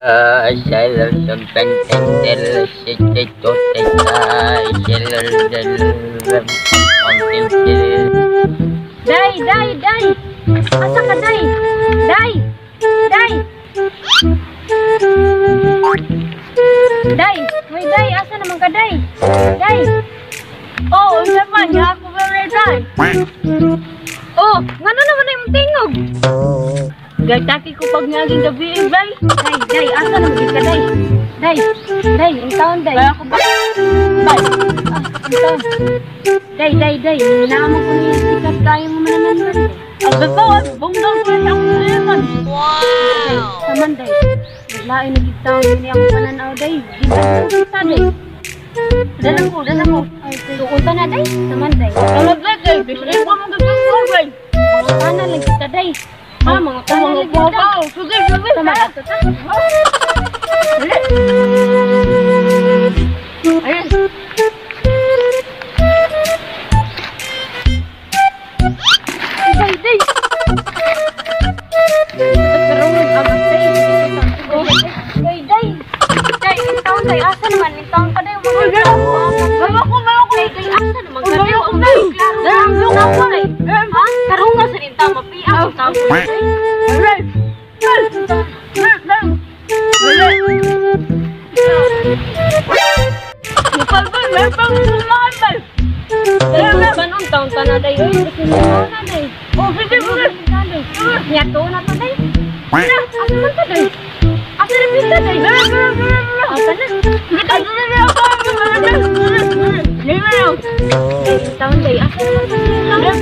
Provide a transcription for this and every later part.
Sailor something tender, city to sailor Day. Asa ka, Day? Day. Wait, Day, asa naman ka, Day? Day. Oh, naman, nga ako ba, Day? Oh, ngano naman na yung tingog? Gagtaki ko pag naging gabi, Day. Day, asa naman ka, Day? Day, ang taon, Day. Kaya ako ba? Day, ang taon. Day, naamang ko niya sikat tayo mo manananan. Ang gagawin, bunggang ko niya ako naman. Wow! Saman, Day. Naglain na gitawin niya ako pananaw, Day. Ginagawa ko kita, Day. Dalang ko. Ay, tukunta na, Day. Saman, Day. Day. Bisirin ko mga gagawin, Day. Mga kanan lang kita, Day. Mga kanan lang kita. Sige. Saman, ato ta. Ayan. Day. Nagkaroon ang Day. Day, taon, Day. Asa naman? Taon ka, Day. Bawa ko. Day, asa naman? Bawa ko, Day. Darang yung ako, Day. Ha? Karong nga sa rinta, mapiang ang taon, Day. Lepang kumahan, Day. Panong taon ka na, Day. Oh, sige. Nyato na to, Day. Asa man to, Day? Asa na pita, Day? Asa na? Day, taon, Day. Asa na to, Day?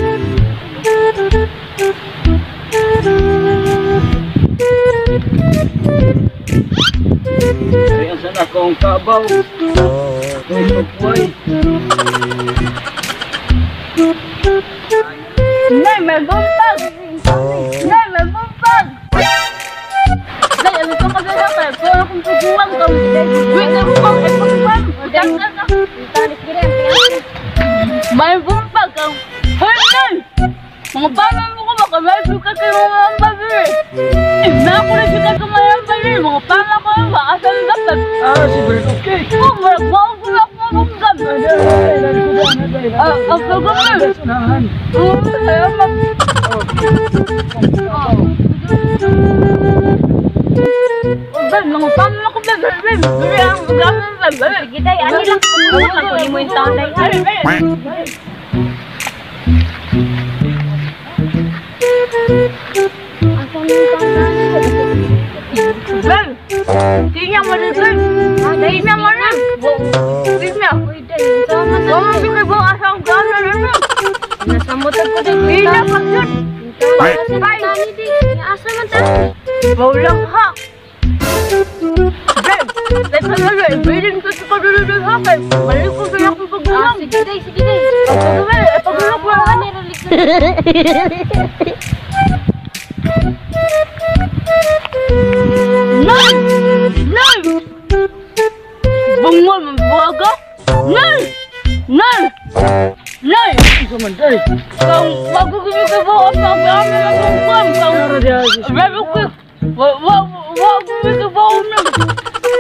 Ayan na akong kabaw. May bumpag! Day, ano ka kagaya? Pero kung tuguan ka, wait na bumpag, ay pagbumpag! May bumpag ka! Hoy, Day! Mga paman mo ko, makamay suka kayo mga babi! Na ako na suka ka mga babi! Mga paman ko, maasal dapat! Si Brad, okay. Oh, maragmaw ko na ako mabumpag! Ang pagbumpag! Sunahan. Salamat! Bal, mga paman ako ba? Bali ang gamang ba? Sige, Day, ano lang kung mo yung taon, Day. Bal, tingnan mo rin, Bal. Tingnan mo rin. Tingnan. Gawin mo kayo ba asang gano'n rin? Nasamutan ko din. Tingnan mo yun. Asa man tayo? Baulang ha. Bal, teka na rin. Bilin ko sa kadululul ha. Balik ko sa'yo akong pagbulang. Sige, Day. Pagbulang ko ha. Nay! Bungol, mabuwaga? Nay! Isa man, Day. Kang magugumi ka ba ang pag-amin ng bungkam? Nara dia. Very quick! Wagumi ka ba ang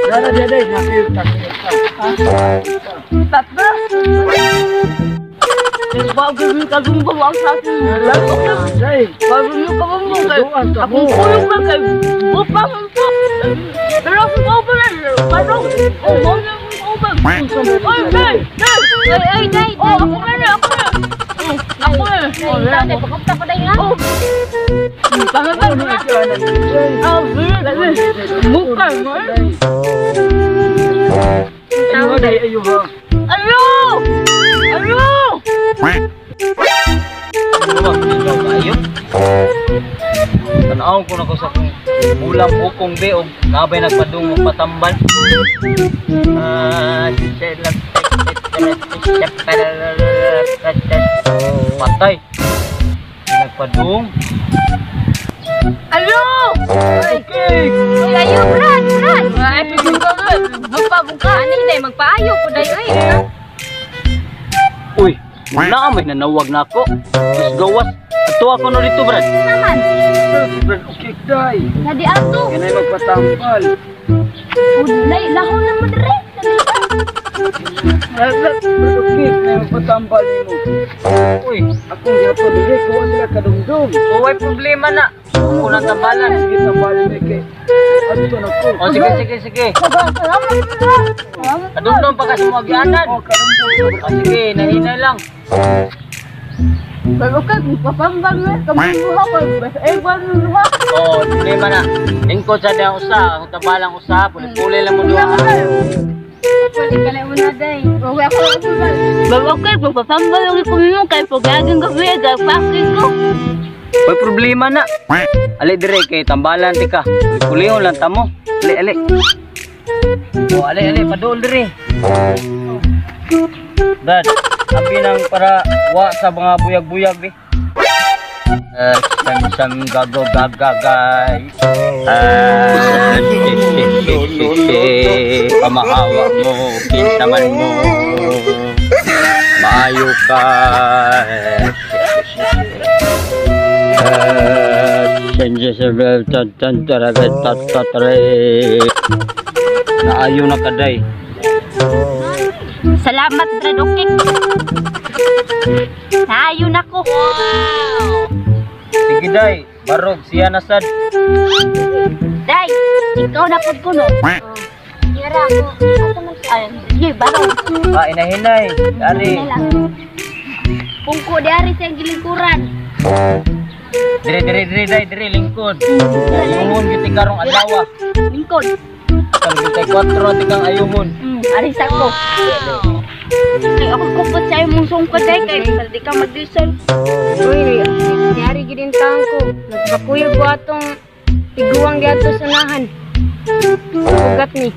Nara dia, Day. Nakita. Tatra? Wagumi ka bungkam ang sa akin. Day. Wagumi ka bungkam kayo. Tuduan ka mo. Akong kulong na kayo. Bupang ang po. Pero akong kaubalan. Parang, mawala akong kaubalan. Ay, Day! Day! Oh, ako na. Day, pagkakta ko, Day, ha? Oh. Pangagal mo na. Bukal mo, Ano, Day, ayo ha. Ayo! Tanaw ko na ko sa kong ulam ukong beog kabay nagpadung patambal. Patay. Nagpadung. Ayo! Okay. Ayo, Brad! Ay, pigil ka nga. Magpabungkaan Day. Magpaayo ko, Day. Uy, wala may nanawag na ako. Mas gawas. Ato ako no dito, Brad. Naman. Si Brad, okay, Day. Nadi ato. Yan ay magpatambal. Ulay, lahon na mo dire. Brad okay na patambal mo. Uy, Akong gato dili ko wala kadungdum. uway problema na. Ako nang tambalan. Sige tambalan ni kay. Adto na ko. O sige, sige, sige. Kadugdong pa kasi mo agianan. Oh, kadungdum. O sige, nahinay lang. Pero kay papambang na kamuha ko. Eh, wala na. O, problema na. Lingkod sa diyang usa. Ang tambalang usa. Puli-puli lang mo doon. Pwede ka lang muna, day. Bawa ko lang ito, day. Bawa ko, papambang yung ikumin mo kay pagaging gabi, gagpakin ko. May problema na. Ali dire kay tambalan ti ka. Kulihon lang tamo. Ali ali. O ali ali padul dire. Dad, abi nang para wa sa mga buyag-buyag be. Sam gago gagagay. Pamahawa mo, kinsaman mo. Maayo ka. Naayo na kaday. Salamat, Brad. Okay. Tayo na ko. Sige day, barog siya na sad. Day, ikaw na po ko, no? Yara ako. Ako man sa... Ay, barong. Inahinay, dari. Pungko, dari sa gilingkuran. Dire day, lingkod. Ayumon giti karong adlaw. Lingkod. Kang giti 4 tikang ayumon. Aris ako. Ay, ako kupot sa'yo mong sungkot, day. Kaya di ka mag-listen. Uy, nangyari ginintang ko. Nagpakuyag ko atong tiguang gato sa nahan. Ugat ni.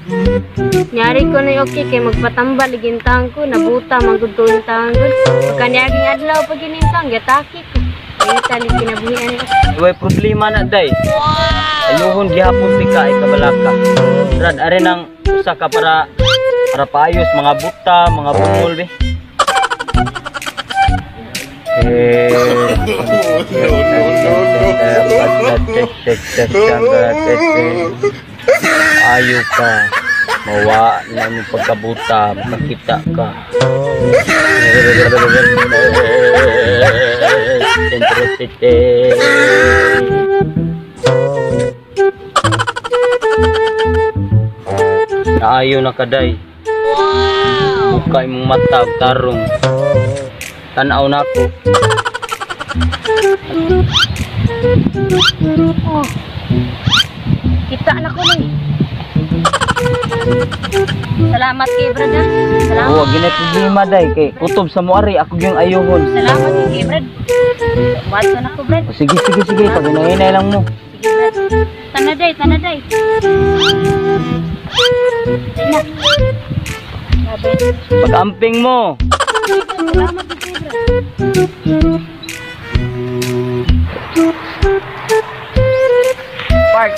Nyari ko na okay kay magpatambal gintang ko. Nabuta, magudtuin tanggol. Pagkanyaging adlaw pag ginintang, gataki ko. Ay, tali kinabuhian ko. Duway problema na day. Ayuhon gihapon ti ka ikabalaka. Brad, are nang usa ka para paayos mga buta, mga bungol be. Ayo ka. Mawa na mo pagkabuta, makita ka. Naayo na kaday. Buka imong mata ug tarong. Tanaw na ko. Oh. Kita na ko ni. Salamat kay Brad. Salamat. Oo, ginay problema day kay kutob sa moari ako gyung ayohon. Salamat kay Brad. Wato na ko, Brad. Sige, pag hinahinay lang mo. Sige, Brad. Tanaday. Day na. Pag-amping mo. Salamat kay Brad. Park.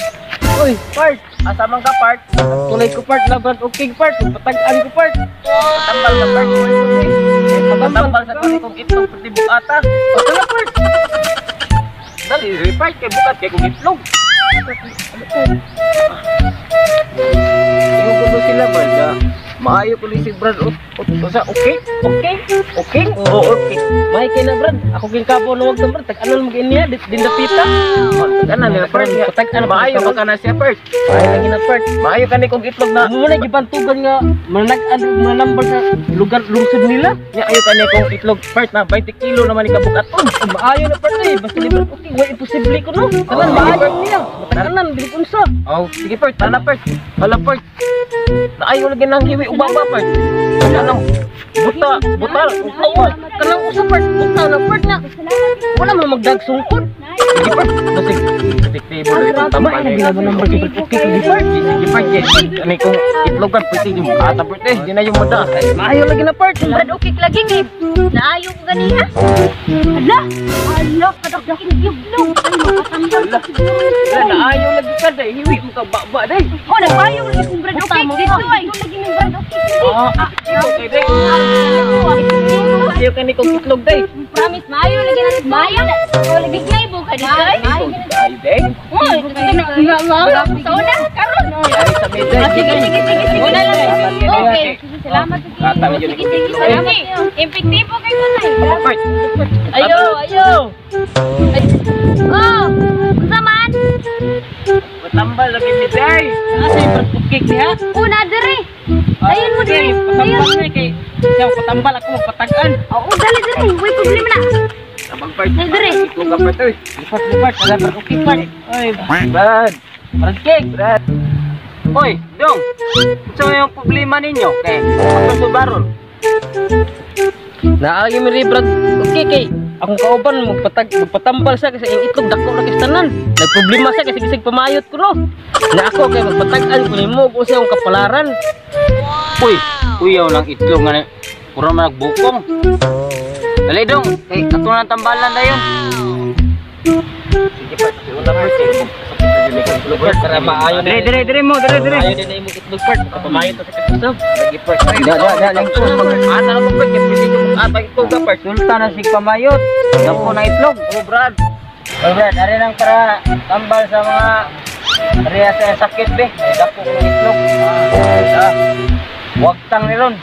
Uy, Park. Asa man ka, Park? Tulay ko, Park. Labrad, okay, Park. Patag-an ko, Park. Tambal ka, Park. Tambal sa kung kong itlog, pati bukata. O, tala, Park. Dali, Park, kay bukat, kay kong itlog. Tingog ko sila, Brad. Maayo ko si Brad. Okay? Oo, okay. May kay na, Brad. Ako king kapo na wag na, Brad. Tag-anon mo niya, dindapita. Tag-anon nila, Brad. Tag-anon, maayo ka na siya, Brad. Maayo lagi na, Brad. Maayo ka ni kong itlog na. Muna, gibantugan nga, manambal sa lugar, lungsod nila. Nga, ayo ka ni kong itlog, Brad, na 20 kilo naman ikabukat. Maayo na, Brad, eh. Basta ni Brad, okay. Way, imposible ko, no? Tanan, maayo niya. Tanan, di ko unsa. Oh, sige, Brad. Tala, Brad. Hala, Brad. Naayo lagi nang hiwi ubaba, Brad. Kanang buta, kanang usa, Brad. Buta na, Brad, na. Wala mo magdagsungkot. Sige, Brad. Basig, detektibo na itong tambal. Sige, Brad. Sige, Brad. Kani kong itlog, Brad. Pwede yung mukata, Brad, eh. Di na yung mada. Maayo lagi na, Brad. Brad, okay lagi kay. Naayo ko ganiha. Ala, kadakdakin yublong. Ay, makatambal ka siguro. Naayo lagi ka, day. Hiwi mo ka baba, day. Oh, nagpayo lagi kong Brad, okay. Dito ay. Ito lagi ng Brad, okay. Okay, day. Ayaw ka ni kong itlog, day. Promise, maayo lagi na. Maayo na. O, lagi niya ibo ka dito ay. Ay, day. Oh, ito na. Sa una, karon. Ari sa media. Sige. Sige na lang. Okay. Salamat. Kata medyo Sige. Salamat. Impektibo kay Kunay. Kapart. Ayo. Oh, unsa man? Patambal lagi ni day. Asa yung pagkik niya? Una dire. Ayun mo dire. Patambal na kay siya patambal ako magpatagan. Oo, dali. Way problema na. Abang part. Dali dire. Ito kapart oy. Lipat, wala pagkik pa. Oy, Brad. pagkik. Brad. Oy, dong. So yung problema ninyo kay ako subaron. Naagi mi ri Brad. Okay kay akong kauban magpatambal siya kasi yung itlog dako na kistanan. Nagproblema siya kasi gisig pamayot ko no. Na ako kay magpatagan ko nimo kung siya ang kapalaran. Uy, kuyaw lang itlog nga puro man nagbukong. Dali dong, kay ato na tambalan na yun. Sige pa, una pa Para maayo na. Dire mo. Ayaw din na imong itlog part. Pamayot na sa kistanan. Lagi pa. Lang ko mag-ana lang mo pa kay pwede mo atay itlog ka part. Sultan na sig pamayot. Dako na itlog. Oh, Brad. Oh, Brad, ari lang para tambal sa mga area sa sakit be. Dako ng itlog. Wag tang ni ron.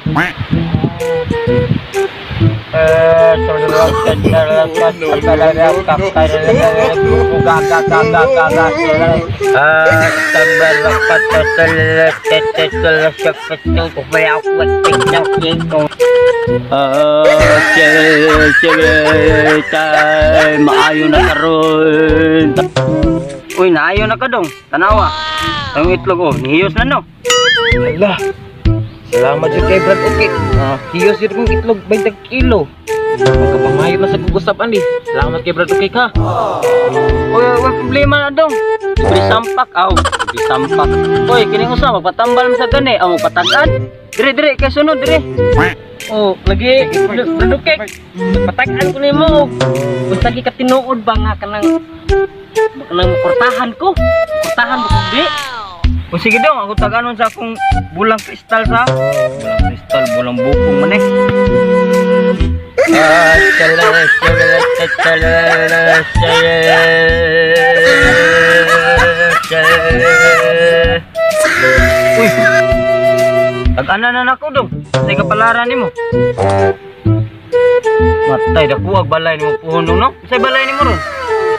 Maayo na karon. Uy, naayo na ka dong. Tanawa. Ang itlog oh, nihiyos na no. Ala. Salamat yun kay Brad. Okay. Hiyos yun kong itlog 20 kilo. Magkapamayot na sa gugusapan di. Salamat kay Brad okay ka. Uy, wala problema na dong. Libre sampak. Libre sampak. Uy, kining usa magpatambal mo sa gani. Magpatagan. Dire, kay sunod, dire. Oh, lagi Brad okay. Patagan ko nimo. Kung lagi ka tinuod ba nga kanang kurtahan ko. Kurtahan mo kundi. O sige dong, ako taganon sa akong bulang kristal sa. Bulang kristal, bulang bukong man eh. Uy, tag-ana na ako dong. Say kapalaran ni mo. Matay, dakuwag balay ni mo puhon no? Say balay ni mo ron.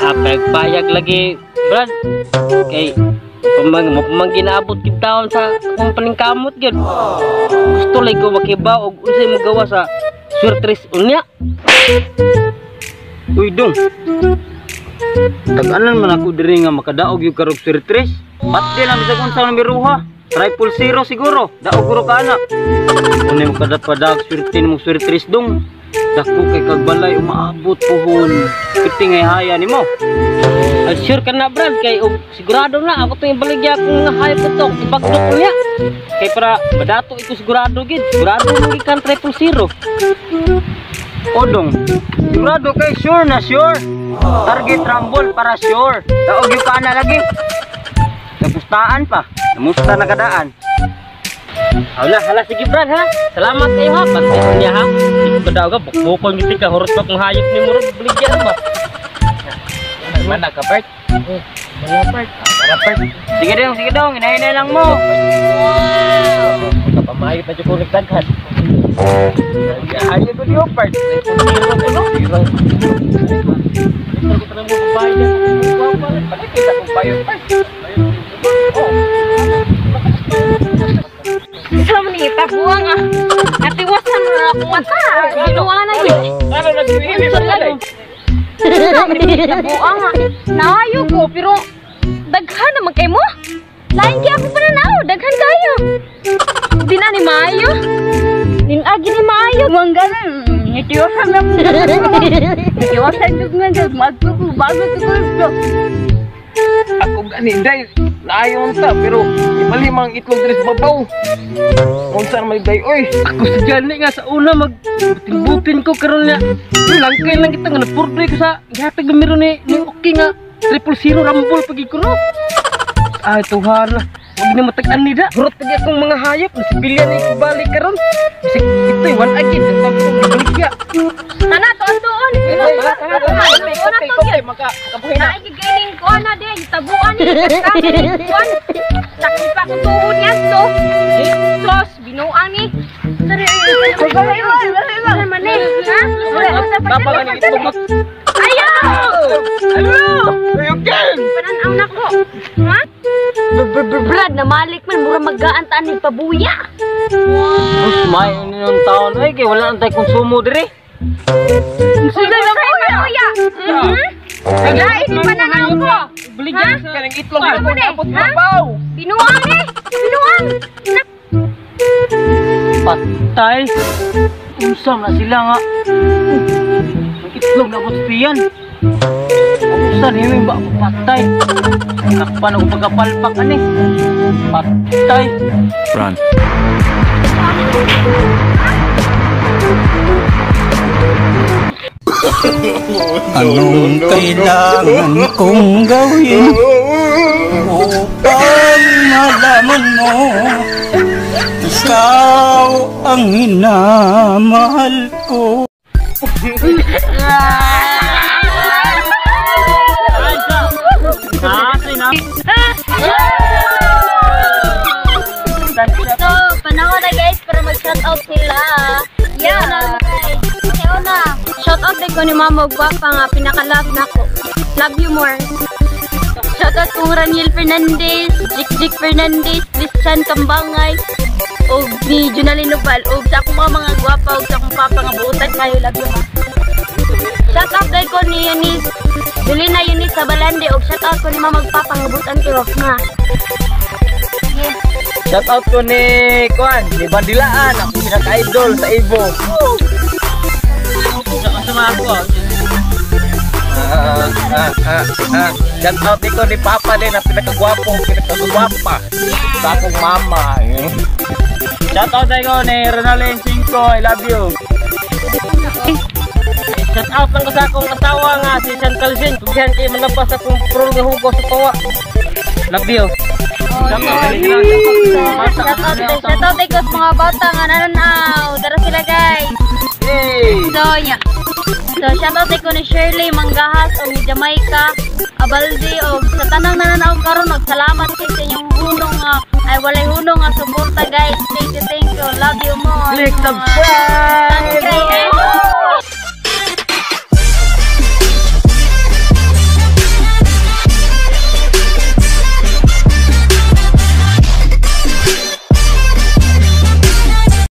Pagbayag lagi Brad. Kay Pamang ginaabot kid taon sa kumpaning kamot gyud. Gusto lay ko makiba og unsay magawa sa surtris unya. Uy dong. Tag-anan man ako diri nga makadaog yung karog surtris. Pati lang sa kung sa namiruha. Triple zero siguro. Daog guro ka anak. Unay mo kadapadag surtin mo surtris dong. Dako kay kagbalay umaabot pohon. Kiting ay haya nimo. Ay sure ka na Brad kay sigurado na ako tong ibaligya kung hayop ko to ibagdok ko niya. Kay para madato iko sigurado gid. Sigurado mo gikan 000. Odong. Sigurado kay sure na sure. Target rumble para sure. Daog yung kana lagi. Napustaan pa. Namusta na kadaan. Hala sige Brad ha. Salamat kayo ha. Bantay ko niya ha. Sige ko daw ka bukbukon gid ka horot pa kung hayop ni mo ro ibaligya ba. Mana ka part? Wala part. Sige dong, inahinay lang mo. Kapamayot na jud ko nagdaghan. Ayaw ko niyo part. Zero ko no. Ito ko na mo bayad. Kita kong bayo part. Sa man tabuang ah. Natiwasan na ako mata. Ginawa na yun. Ano nag-iwi pa pala? Tabuang ah. Naayo ko pero daghan naman kay mo. Lain kaya ako pa na nao. Daghan kayo. Di na ni Maayo. Agi ni Maayo. Huwag ganun. Nitiwasan na mo. Nitiwasan ko nga dyan. Bago ko. Ako gani, day. Naayon ta, pero ibalimang itlog diri sa babaw. Unsa may day, oy. Ako sa gani nga sa una magbutin ko karon niya. Langkay lang kita nga napurdoy ko sa gihatag gamiro ni okay nga 000 rambol pagi ko no. Ay tuhan. Huwag na matag-an nila. Gurot lagi akong mga hayop. Nasi pilihan na ikabalik karon. Bisa ito iwan agad. Tapos kong nagligya. Sana tuon-tuon. Naigigailing ko na din. Tabuan ni. Tabuan. Sakit pa ko tuon yan to. Sos, binuang ni. Sorry, ayaw! Pananaw na ko. Ha? Brad, namalik man. Mura mag-gaantaan ni pabuya. Bus, may yung taon. Ay, kaya wala nang tayo konsumo diri. Sige na pabuya. Naglain ni pananaw ko. Beligyan sa kanang itlog. Ha? Binuang ni. Binuang. Patay. Usam na sila nga. Ang itlog na bustiyan. Usan, hiwing ba ako patay? Nakpan ako pagkapalpak ani. Patay. Run. Anong kailangan kong gawin upang malaman mo ikaw ang minamahal ko? So, panahon na guys para mag-shoutout sila. Yeah. Shoutout din ko ni Mama Gwapa nga pinaka-love na ko. Love you more. Shoutout kong Raniel Fernandez, Jik Fernandez, Christian Kambangay, o ni Junalyn Nopal, o sa akong mga gwapa, o sa akong papa nga buutan kayo. Love you ma. Shoutout din ko ni Eunice, Julina Eunice sa Balande, o shoutout ko ni Mama Gwapa nga buutan kayo. Ma. Yeah. Shout out ko ni Kuan, ni Bandilaan, ako pinaka-idol sa Evo. Sama ako. Shout out ko ni Papa din, ang pinaka-gwapong, pinaka-gwapa sa akong mama. Shout out ko ni Ronaldin Cinco, I love you. Shout out lang ko sa akong asawa nga, si San Calvin. Tugyan kayo malabas akong prol nga hugo sa tawa. Love you. Shoutout ko sa mga bata nga nananaw. Tara sila guys. So yeah. So shoutout ko ni Shirley Manggahas o ni Jamaica Abaldi o sa tanang nananaw karon nagsalamat kay sa inyong hunong ay walay hunong nga suporta guys. Thank you. Love you more. Click subscribe.